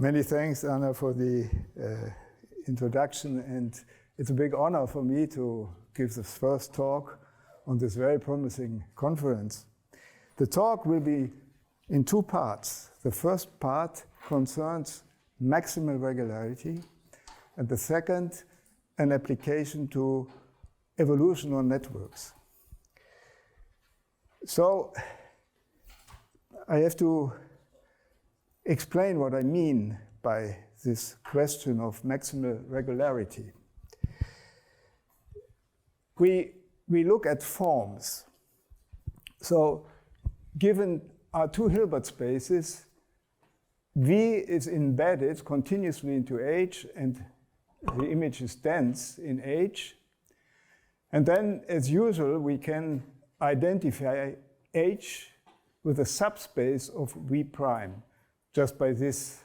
Many thanks, Anna, for the introduction, and it's a big honor for me to give this first talk on this very promising conference. The talk will be in two parts. The first part concerns maximal regularity, and the second, an application to evolutional networks. So, I have to explain what I mean by this question of maximal regularity. We look at forms. So, given our two Hilbert spaces, V is embedded continuously into H, and the image is dense in H. And then, as usual, we can identify H with a subspace of V prime, just by this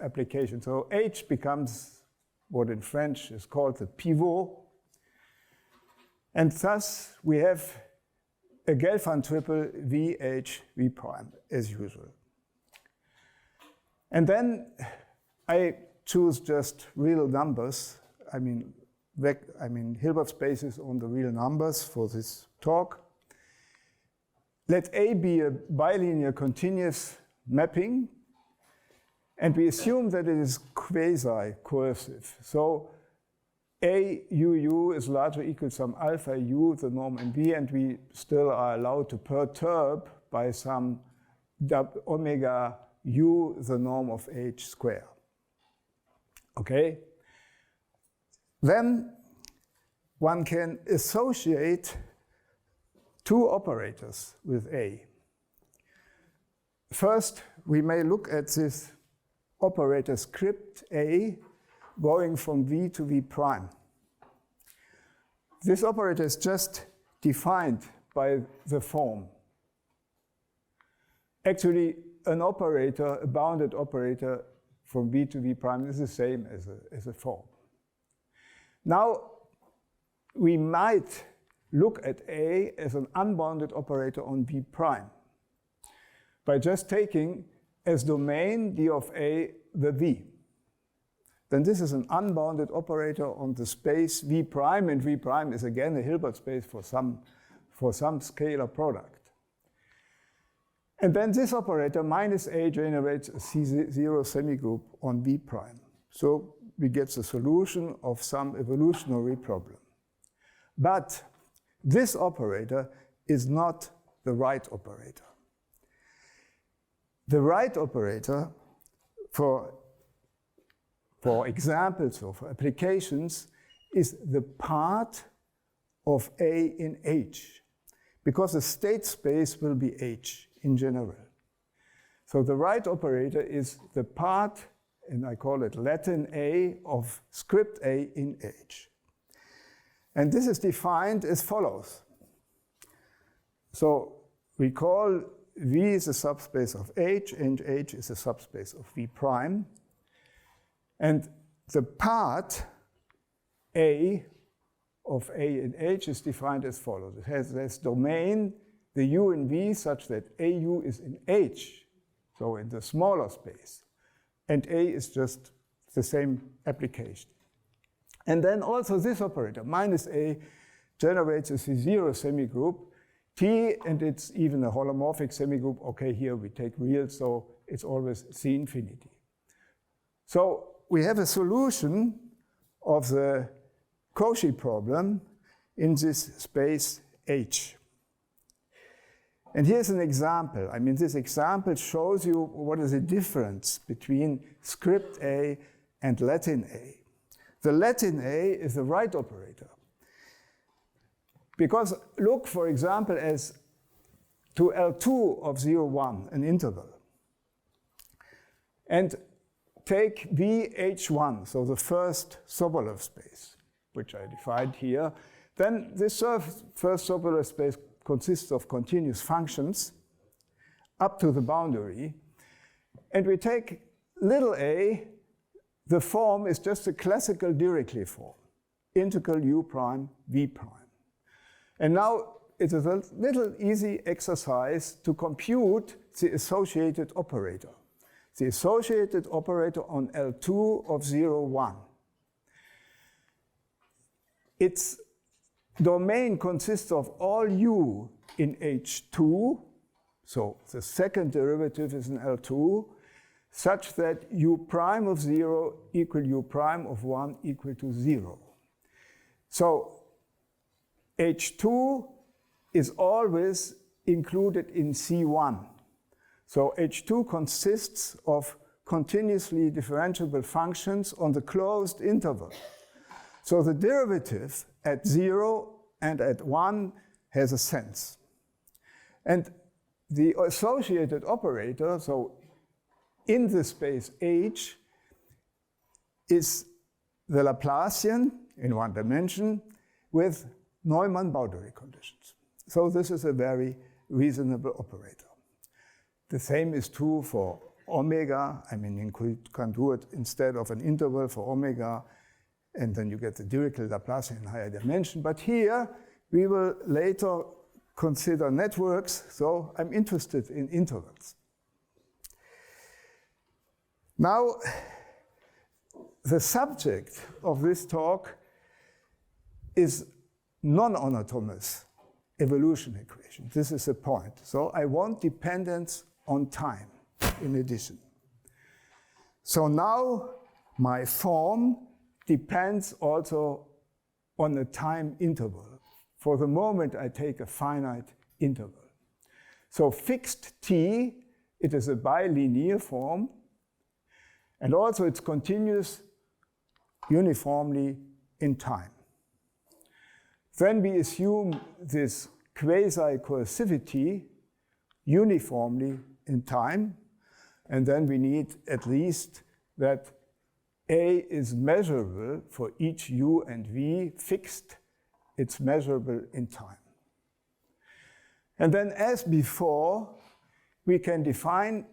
application. So H becomes what in French is called the pivot. And thus, we have a Gelfand triple VH V prime, as usual. And then I choose just real numbers. I mean Hilbert spaces on the real numbers for this talk. Let A be a bilinear continuous mapping, and we assume that it is quasi-coercive. So A UU is larger or equal to some alpha U, the norm in V, and we still are allowed to perturb by some omega U, the norm of H square. Okay? Then one can associate two operators with A. First, we may look at this operator script A going from V to V prime. This operator is just defined by the form. Actually, an operator, a bounded operator from V to V prime is the same as a form. Now, we might look at A as an unbounded operator on V prime by just taking as domain D of A the V. Then this is an unbounded operator on the space V prime, and V prime is again a Hilbert space for some scalar product. And then this operator minus A generates a C0 semigroup on V prime. So we get the solution of some evolutionary problem. But this operator is not the right operator. The right operator for examples or for applications is the part of A in H, because the state space will be H in general. So the right operator is the part, and I call it Latin A, of script A in H. And this is defined as follows. So we call V is a subspace of H, and H is a subspace of V prime. And the part A of A in H is defined as follows. It has this domain, the U in V, such that AU is in H, so in the smaller space. And A is just the same application. And then also this operator, minus A, generates a C0 semigroup, T, and it's even a holomorphic semigroup. Okay, here we take real, so it's always C infinity. So we have a solution of the Cauchy problem in this space H. And here's an example. I mean, this example shows you what is the difference between script A and Latin A. The Latin A is the right operator. Because look, for example, as to L2 of 0, 1, an interval. And take VH1, so the first Sobolev space, which I defined here. Then this first Sobolev space consists of continuous functions up to the boundary. And we take little a, the form is just a classical Dirichlet form, integral U prime V prime. And now it is a little easy exercise to compute the associated operator. the associated operator on L2 of 0, 1. Its domain consists of all u in H2, so the second derivative is in L2, such that u prime of 0 equal u prime of 1 equal to 0. So H2 is always included in C1. So H2 consists of continuously differentiable functions on the closed interval. So the derivative at 0 and at 1 has a sense. And the associated operator, so in the space H, is the Laplacian in one dimension with Neumann boundary conditions. So this is a very reasonable operator. The same is true for omega. I mean, you can do it instead of an interval for omega, and then you get the Dirichlet Laplacian in higher dimension. But here, we will later consider networks, so I'm interested in intervals. Now, the subject of this talk is non-monotomous evolution equation. This is the point. So I want dependence on time in addition. So now my form depends also on a time interval. For the moment, I take a finite interval. So fixed t, it is a bilinear form, and also it's continuous uniformly in time. Then we assume this quasi-coercivity uniformly in time, and then we need at least that A is measurable for each u and v fixed, it's measurable in time. And then as before, we can define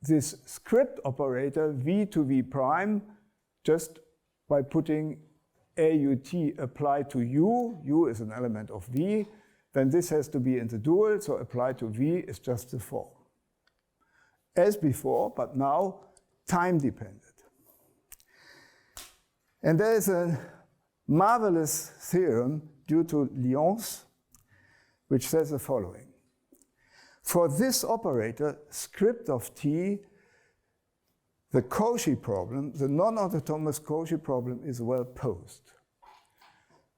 this script operator v to v prime just by putting AUT applied to u is an element of v, then this has to be in the dual, so applied to v is just the form. As before, but now time dependent. And there is a marvelous theorem due to Lyons, which says the following. For this operator, script of t, the Cauchy problem, the non-autonomous Cauchy problem is well posed.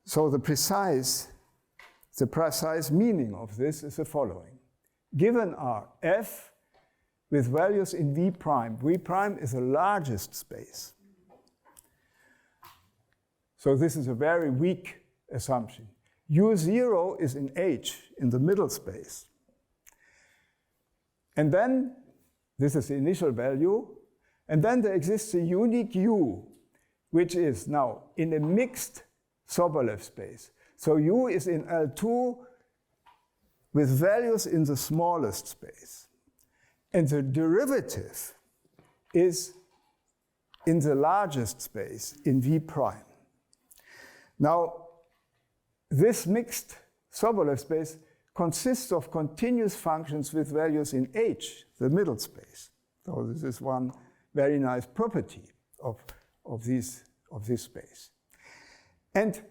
So the precise meaning of this is the following. Given R f with values in v prime is the largest space. So this is a very weak assumption. U0 is in H, in the middle space. And then, this is the initial value, and then there exists a unique U, which is now in a mixed Sobolev space. So U is in L2 with values in the smallest space. And the derivative is in the largest space, in V prime. Now, this mixed Sobolev space consists of continuous functions with values in H, the middle space. So this is one very nice property of this space. And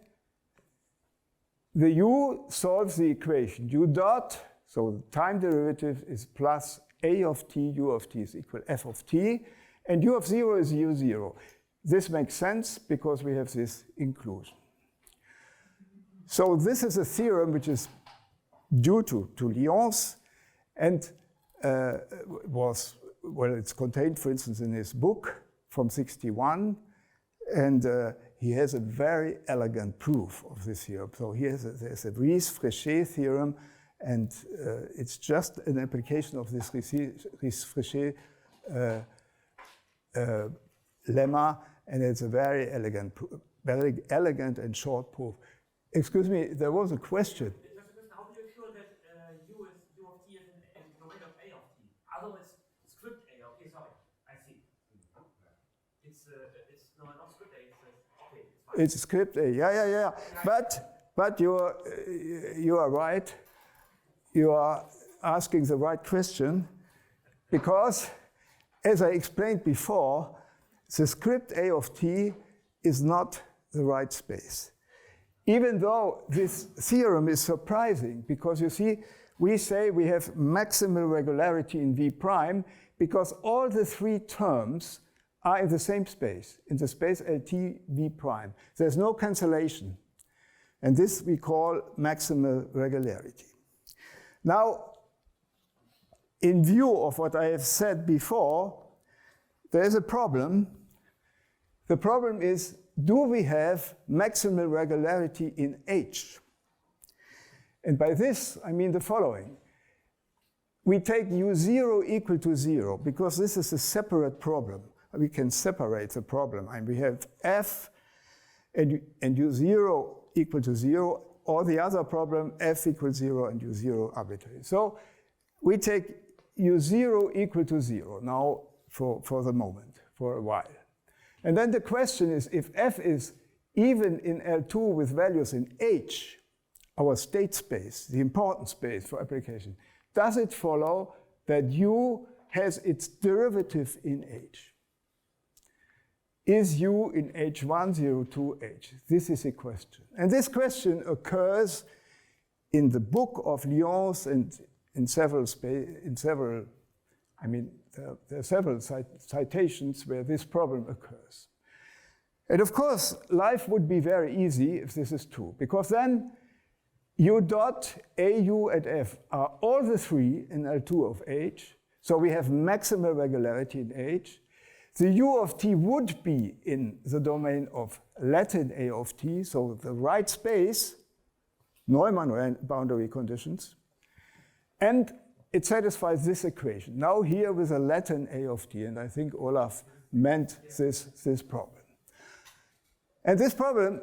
the U solves the equation. U dot, so the time derivative is plus A of t, U of t is equal F of t, and U of 0 is U0. This makes sense because we have this inclusion. So this is a theorem which is due to Lyons and it's contained, for instance, in his book from '61, and he has a very elegant proof of this theorem. So there's a Ries-Fréchet theorem, and it's just an application of this Ries-Fréchet lemma, and it's a very elegant and short proof. Excuse me, there was a question. How do you ensure that U of t is in the domain of A of t? Otherwise, script A of t, sorry, I see. It's not script A, okay, it's fine. It's script A, yeah. But you are right. You are asking the right question, because as I explained before, the script A of t is not the right space. Even though this theorem is surprising, because you see, we say we have maximal regularity in V prime because all the three terms are in the same space, in the space LT V prime. There's no cancellation. And this we call maximal regularity. Now, in view of what I have said before, there is a problem. The problem is, do we have maximal regularity in H? And by this, I mean the following. We take U0 equal to 0, because this is a separate problem. We can separate the problem. And we have F and U0 equal to 0, or the other problem, F equals 0 and U0 arbitrary. So we take U0 equal to 0 now for the moment, for a while. And then the question is, if F is even in L2 with values in H, our state space, the important space for application, does it follow that U has its derivative in H? Is U in H1, 0, 2, H? This is a question. And this question occurs in the book of Lyons and in several, there are several citations where this problem occurs. And of course, life would be very easy if this is true, because then U dot, A, U, and F are all the three in L2 of H, so we have maximal regularity in H. The U of t would be in the domain of Latin A of t, so the right space, Neumann boundary conditions, and it satisfies this equation. Now here with a Latin A of t, and I think Olaf meant this problem. And this problem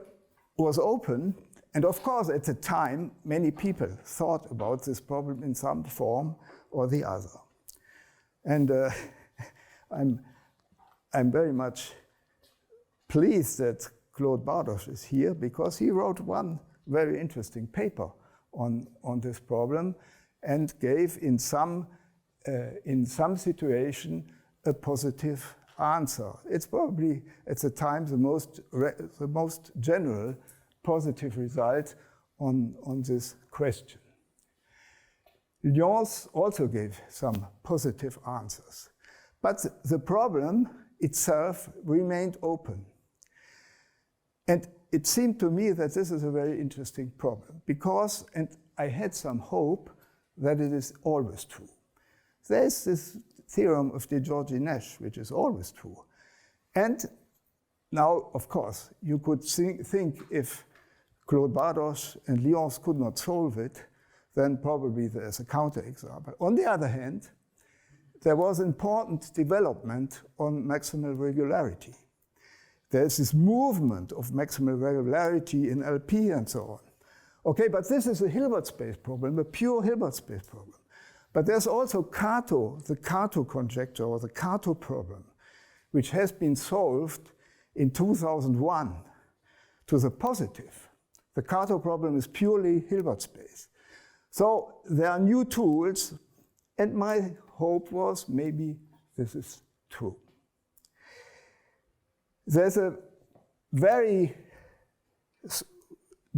was open, and of course at the time many people thought about this problem in some form or the other. And I'm very much pleased that Claude Bardoche is here, because he wrote one very interesting paper on this problem and gave in some situation a positive answer. It's probably at the time the most general positive result on this question. Lyons also gave some positive answers, but the problem itself remained open. And it seemed to me that this is a very interesting problem, because, and I had some hope that it is always true. There's this theorem of de Giorgi-Nash, which is always true. And now, of course, you could think if Claude Bardoche and Lyons could not solve it, then probably there's a counterexample. On the other hand, there was important development on maximal regularity. There's this movement of maximal regularity in LP and so on. Okay, but this is a Hilbert space problem, a pure Hilbert space problem. But there's also Kato, the Kato conjecture, or the Kato problem, which has been solved in 2001 to the positive. The Kato problem is purely Hilbert space. So there are new tools, and my hope was maybe this is true. There's a very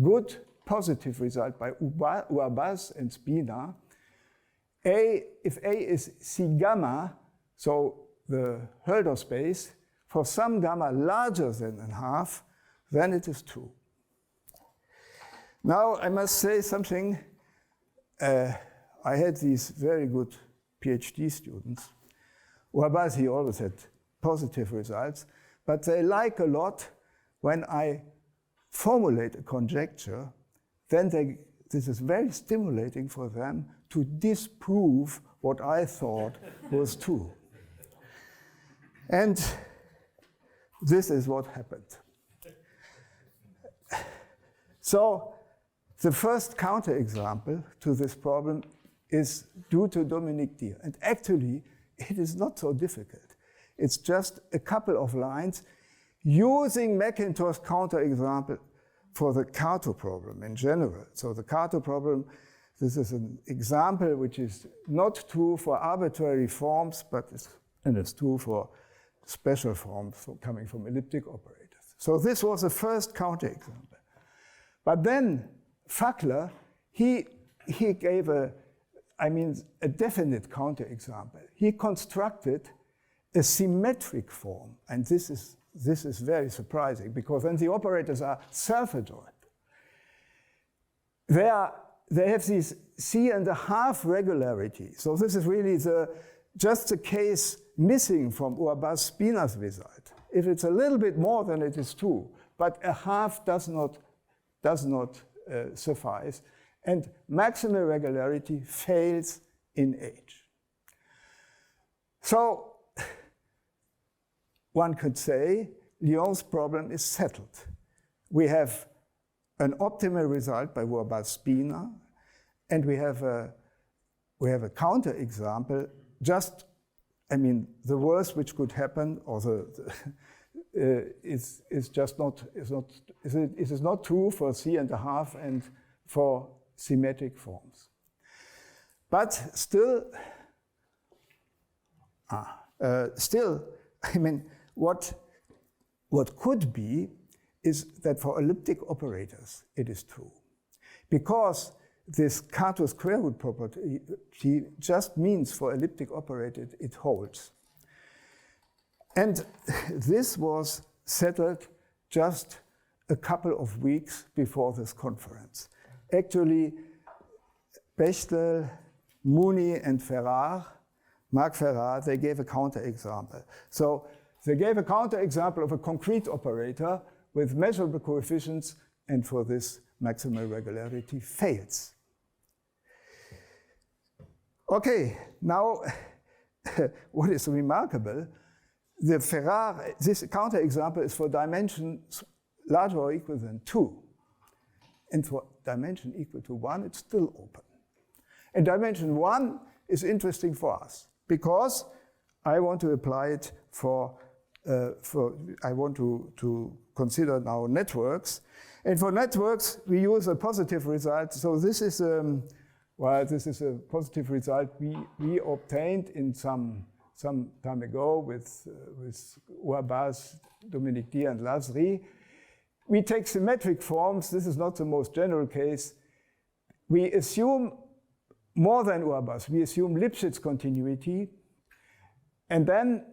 good positive result by Urbaz and Spina. If A is C gamma, so the Hölder space, for some gamma larger than a half, then it is true. Now I must say something. I had these very good PhD students. Urbaz, he always had positive results, but they like a lot when I formulate a conjecture, then this is very stimulating for them to disprove what I thought was true. And this is what happened. So the first counterexample to this problem is due to Dominique Dיר. And actually, it is not so difficult. It's just a couple of lines using McIntosh's counterexample for the Kato problem in general. So the Kato problem, this is an example which is not true for arbitrary forms, but is and it's true for special forms coming from elliptic operators. So this was the first counterexample. But then Fackler, he gave a definite counterexample. He constructed a symmetric form, and this is very surprising, because when the operators are self-adjoint, they have this C½ regularity. So this is really just the case missing from Urbas-Spina's result. If it's a little bit more, then it is true, but a half does not suffice, and maximal regularity fails in H. So one could say Lyon's problem is settled. We have an optimal result by Urbas-Spina, and we have a counterexample. Just, the worst which could happen, or is not true for C½ and for symmetric forms. But still, what could be is that for elliptic operators it is true, because this Cato square root property just means for elliptic operators it holds. And this was settled just a couple of weeks before this conference. Actually, Bechtel, Mooney, and Marc Ferrar, they gave a counterexample. So they gave a counterexample of a concrete operator with measurable coefficients, and for this maximal regularity fails. Okay, now what is remarkable, this counterexample is for dimensions larger or equal than 2. And for dimension equal to 1, it's still open. And dimension 1 is interesting for us, because I want to apply it I want to consider now networks. And for networks, we use a positive result. So this is a positive result we obtained in some time ago with Urbas, Dominique D, and Lasry. We take symmetric forms. This is not the most general case. We assume more than Urbas. We assume Lipschitz continuity. And then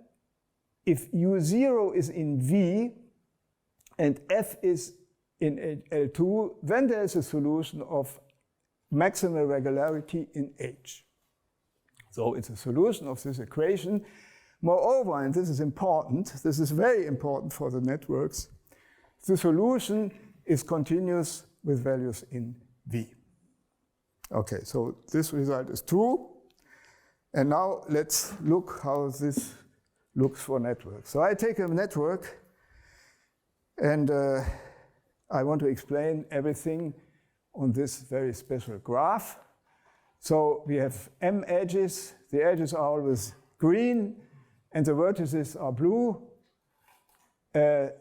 if U0 is in V and F is in L2, then there is a solution of maximal regularity in H. So it's a solution of this equation. Moreover, and this is important, this is very important for the networks, the solution is continuous with values in V. Okay, so this result is true. And now let's look how this looks for networks. So I take a network, and I want to explain everything on this very special graph. So we have M edges. The edges are always green, and the vertices are blue.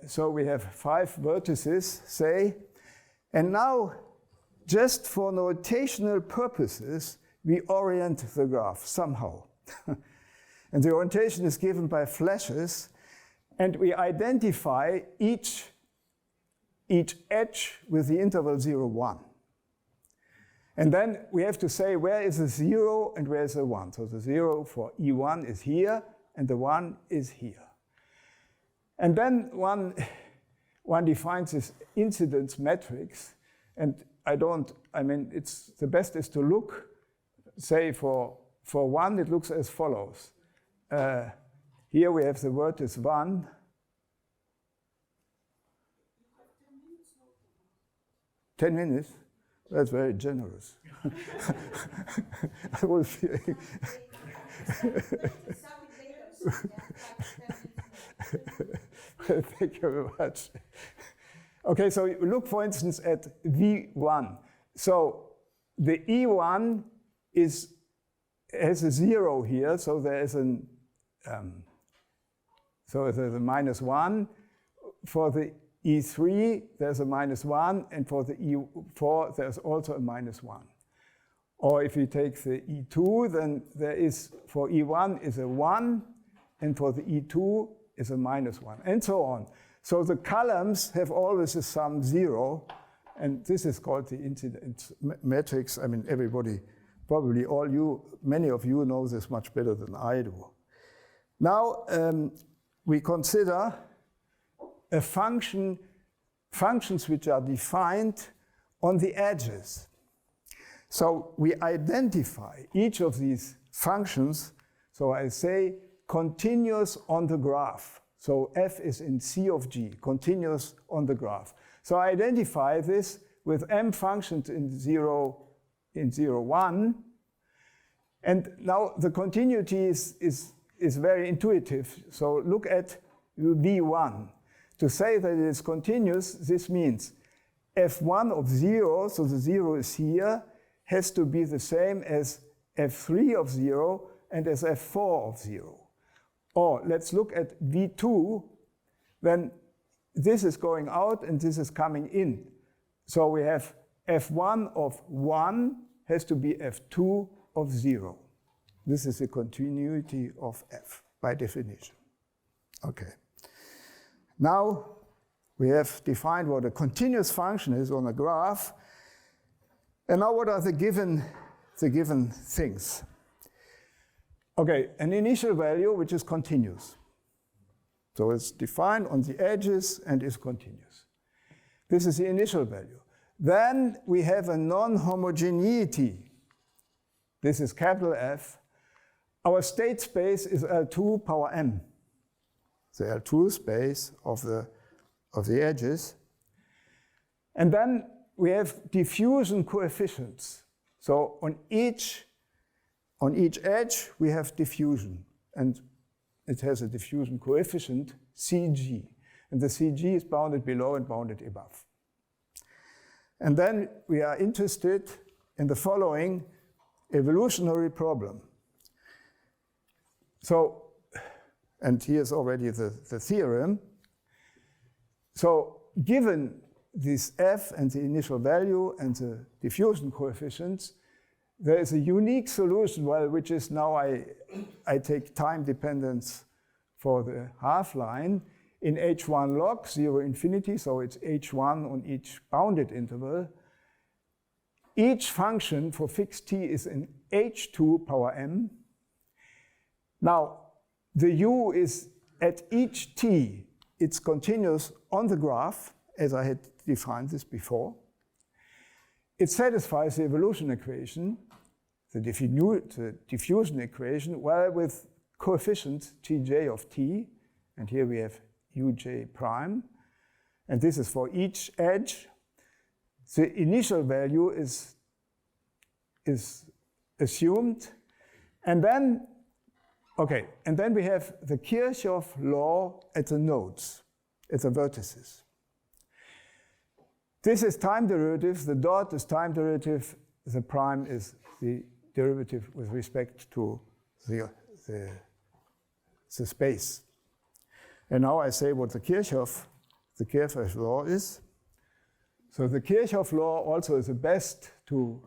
So we have 5 vertices, say. And now, just for notational purposes, we orient the graph somehow. And the orientation is given by flashes, and we identify each edge with the interval 0, 1. And then we have to say where is the 0 and where is the 1. So the 0 for E1 is here, and the 1 is here. And then one defines this incidence matrix, and it's the best is to look, say for 1 it looks as follows. Here we have the vertex 1. Ten minutes? That's very generous. I was feeling. Thank you very much. Okay, so look, for instance, at V1. So the E1 has a 0 here, so there is so there's a -1. For the E3, there's a -1, and for the E4, there's also a -1. Or if you take the E2, then there is, for E1 is a 1, and for the E2 is a -1, and so on. So the columns have always a sum 0, and this is called the incidence matrix. I mean, everybody, probably many of you know this much better than I do. Now, we consider a functions which are defined on the edges. So we identify each of these functions. So I say continuous on the graph. So f is in C of G, continuous on the graph. So I identify this with m functions in 0, 1. And now the continuity is very intuitive. So look at V1. To say that it is continuous, this means f1 of 0, so the 0 is here, has to be the same as f3 of 0 and as f4 of 0. Or let's look at V2, then this is going out and this is coming in. So we have f1 of 1 has to be f2 of 0. This is the continuity of f by definition. Okay. Now we have defined what a continuous function is on a graph. And now what are the given things? Okay, an initial value which is continuous. So it's defined on the edges and is continuous. This is the initial value. Then we have a non-homogeneity. This is capital F. Our state space is L2 power m. The L2 space of the edges. And then we have diffusion coefficients. So on each edge we have diffusion, and it has a diffusion coefficient Cg. And the Cg is bounded below and bounded above. And then we are interested in the following evolutionary problem. So, and here's already the theorem. So given this f and the initial value and the diffusion coefficients, there is a unique solution, well, which is now I take time dependence for the half line in h1 log 0 infinity, so it's h1 on each bounded interval. Each function for fixed t is in h2 power m. Now, the u is at each t, it's continuous on the graph, as I had defined this before. It satisfies the evolution equation, the diffusion equation, well, with coefficient tj of t, and here we have uj prime, and this is for each edge. The initial value is assumed, and then we have the Kirchhoff law at the nodes, at the vertices. This is time derivative, the dot is time derivative, the prime is the derivative with respect to the space. And now I say what the Kirchhoff law is. So the Kirchhoff law also is the best to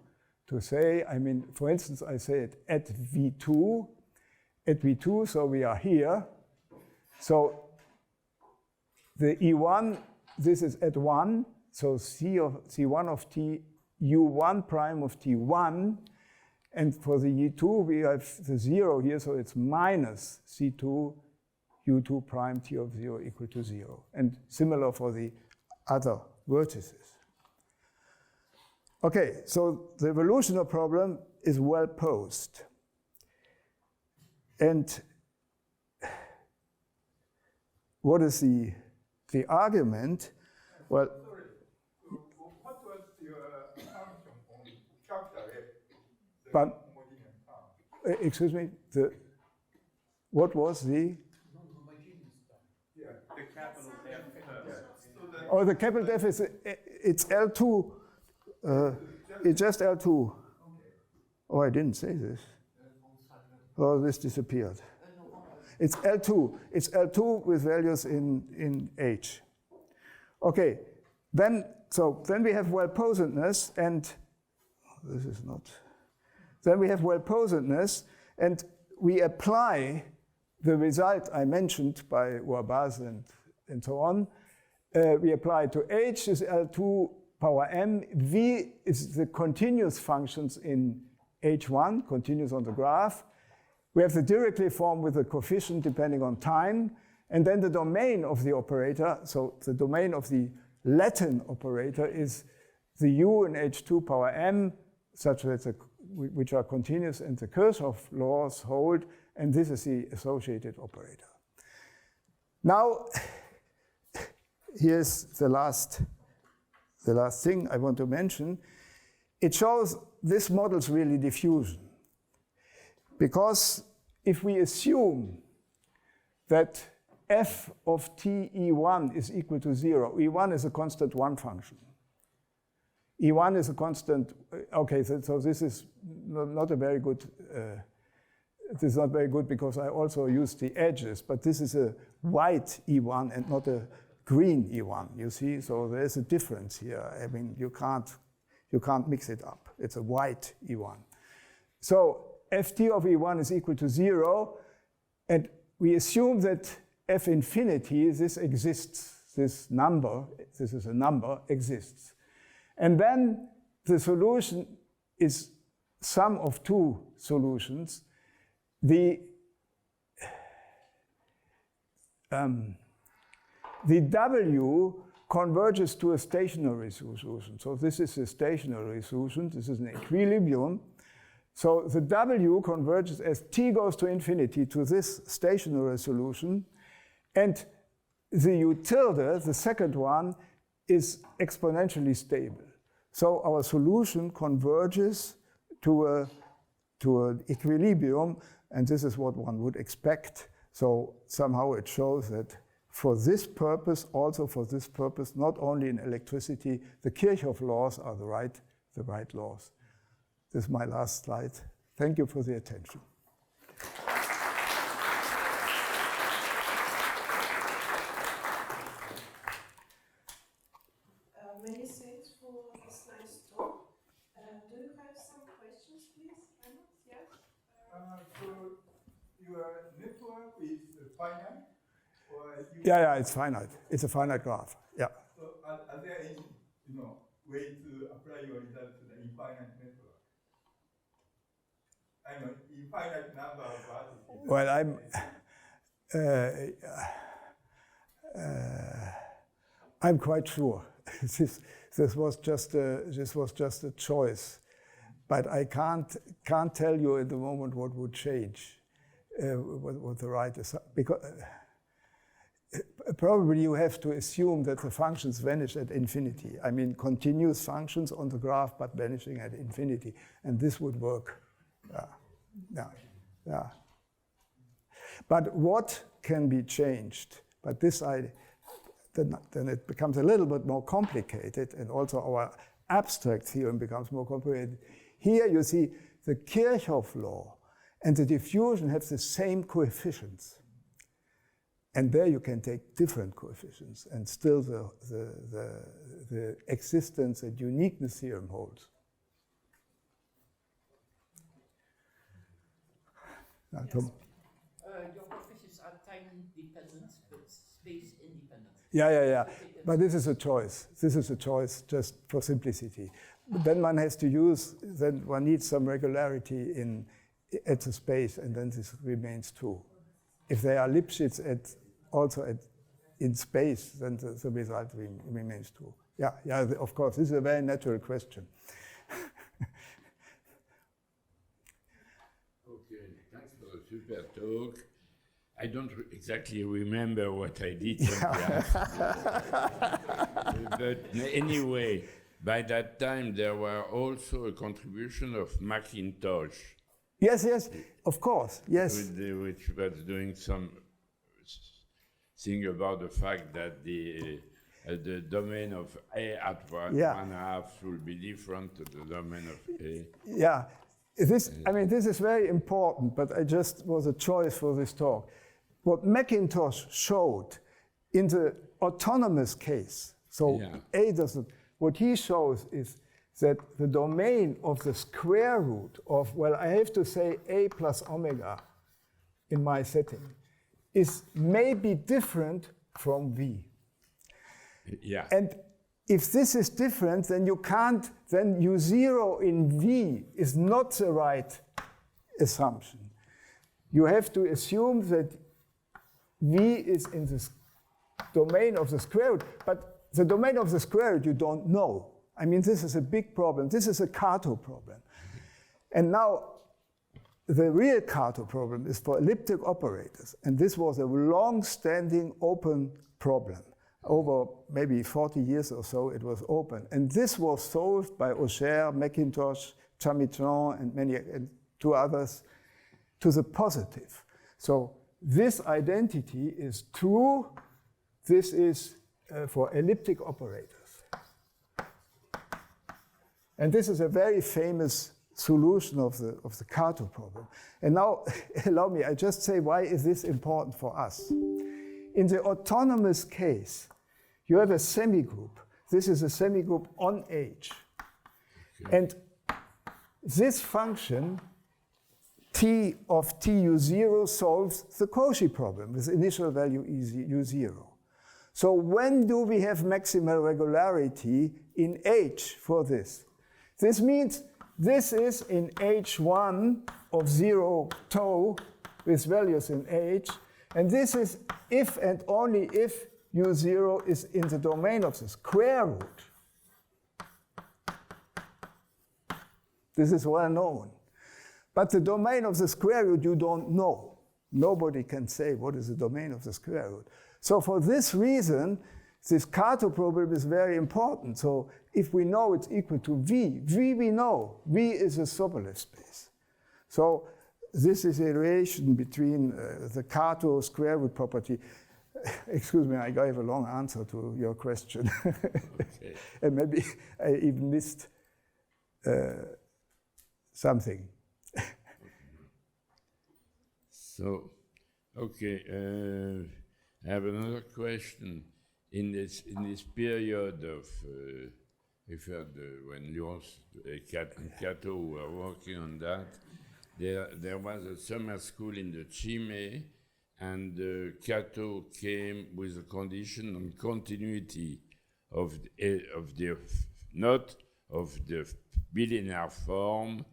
say. I mean, for instance, I say it at V2, so we are here. So the E1, this is at 1, so C1 of t, U1 prime of T1, and for the E2 we have the 0 here, so it's minus C2 U2 prime T of 0 equal to 0, and similar for the other vertices. Okay, so the evolutionary problem is well posed. And what is the argument? Well, sorry, what was your function on capital F? But, excuse me, what was the? Yeah, the capital F. Oh, the capital F is, it's L2. It's just L2. Oh, I didn't say this. Oh, this disappeared. It's L2. It's L2 with values in H. Okay, then we have well-posedness, and this is not. Then we have well-posedness, and we apply the result I mentioned by Urbaz and so on, we apply to H is L2 power m. V is the continuous functions in H1, continuous on the graph. We have the Dirichlet form with the coefficient depending on time. And then the domain of the operator, so the domain of the Latin operator is the U in H2 power m, such that which are continuous and the Kirchhoff laws hold, and this is the associated operator. Now, here's the last thing I want to mention. It shows this model's really diffusion. Because if we assume that f of t E1 is equal to 0, E1 is a constant one function. E1 is a constant, okay, so this is not a very good, this is not very good because I also use the edges, but this is a white E1 and not a green E1, you see? So there's a difference here. I mean, you can't mix it up. It's a white E1. So ft of E1 is equal to 0, and we assume that f infinity, this exists, this number, this is a number, exists. And then the solution is sum of two solutions. The W converges to a stationary solution. So this is a stationary solution. This is an equilibrium. So the W converges as t goes to infinity to this stationary solution. And the U tilde, the second one, is exponentially stable. So our solution converges to an equilibrium, and this is what one would expect. So somehow it shows that for this purpose, also for this purpose, not only in electricity, the Kirchhoff laws are the right laws. This is my last slide. Thank you for the attention. Many thanks for this nice talk. Do you have some questions, please? Yes? So your network is finite? Or Yeah, it's finite. It's a finite graph. Yeah. So are there any way to apply your result to the infinite network? I know infinite number of vertices. Well, I'm quite sure. This was just a choice, but I can't tell you at the moment what would change, what the right is, because probably you have to assume that the functions vanish at infinity. I mean, continuous functions on the graph, but vanishing at infinity, and this would work. Yeah. But what can be changed? But this then it becomes a little bit more complicated, and also our abstract theorem becomes more complicated. Here you see the Kirchhoff law and the diffusion have the same coefficients. And there you can take different coefficients, and still the existence and uniqueness theorem holds. Yes. Your coefficients are time dependent, but space independent. Yeah. But this is a choice. This is a choice just for simplicity. But then one has to then one needs some regularity at the space, and then this remains true. If they are Lipschitz in space, then the result remains true. Yeah, of course, this is a very natural question. Okay, thanks for the super talk. I don't exactly remember what I did. But anyway, by that time there were also a contribution of Macintosh. Yes, of course, yes. Which was doing some thing about the fact that the domain of A at 1/2 will be different to the domain of A. Yeah, this is very important, but I just was a choice for this talk. What Macintosh showed in the autonomous case, so A doesn't, what he shows is that the domain of the square root of, well, I have to say A plus omega in my setting. is maybe different from V. Yeah. And if this is different, then you can't, then U0 in V is not the right assumption. You have to assume that V is in the domain of the square root, but the domain of the square root you don't know. I mean, this is a big problem. This is a Kato problem. And now, the real Kato problem is for elliptic operators. And this was a long-standing open problem. Over maybe 40 years or so, it was open. And this was solved by Auger, McIntosh, Chamichan, and two others to the positive. So this identity is true. This is for elliptic operators. And this is a very famous solution of the Kato problem. And now, allow me, I just say, why is this important for us? In the autonomous case, you have a semigroup. This is a semigroup on H. Okay. And this function, T of TU0, solves the Cauchy problem with initial value U0. So when do we have maximal regularity in H for this? This means this is in H1 of 0 tau with values in H, and this is if and only if U0 is in the domain of the square root. This is well known. But the domain of the square root you don't know. Nobody can say what is the domain of the square root. So for this reason, this Kato problem is very important. So if we know it's equal to V, V we know. V is a Sobolev space. So this is a relation between the Kato square root property. Excuse me, I gave a long answer to your question. Okay. And maybe I even missed something. So, okay, I have another question. In this period of, when yours and Kato were working on that, there was a summer school in the Chime, and Kato came with a condition on continuity of the not of the bilinear form,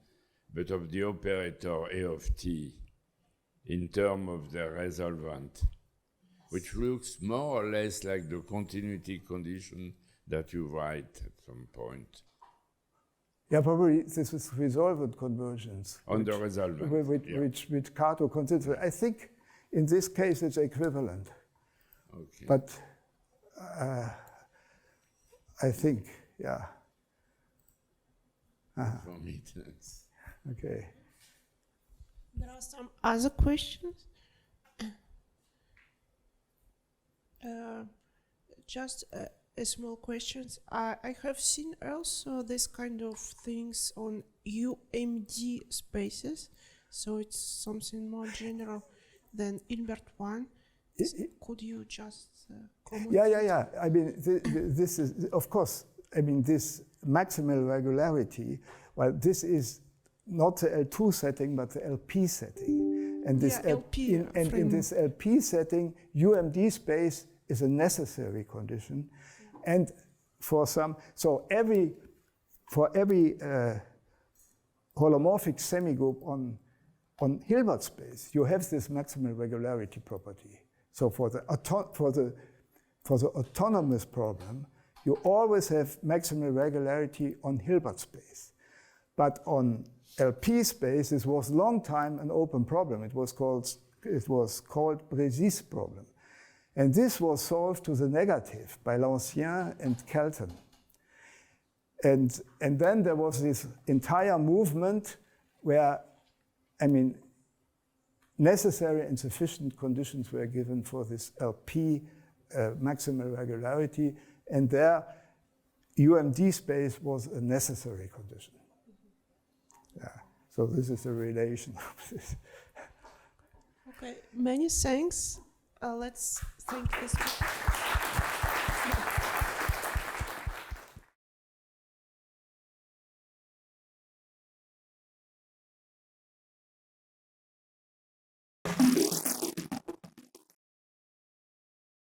but of the operator A of t in terms of the resolvent, which looks more or less like the continuity condition that you write at some point. Yeah, probably this is resolvent convergence. On the resolvent. Which Kato considers. I think in this case it's equivalent. Okay. But I think, yeah. For me, that's okay. There are some other questions. Just a small questions. I have seen also this kind of things on UMD spaces, so it's something more general than Hilbert one. Could you just comment? Yeah. I mean, this is, of course, I mean, this maximal regularity, well, this is not the L2 setting, but the LP setting. And this LP in this LP setting, UMD space is a necessary condition. And for some, so for every holomorphic semigroup on Hilbert space, you have this maximal regularity property. So for the autonomous problem, you always have maximal regularity on Hilbert space. But on LP space, this was a long time an open problem. It was called Brésis problem. And this was solved to the negative by Lancien and Kelton. And then there was this entire movement where, I mean, necessary and sufficient conditions were given for this LP maximal regularity. And there, UMD space was a necessary condition. Yeah. So this is the relation of this. Okay, many thanks. Let's thank this.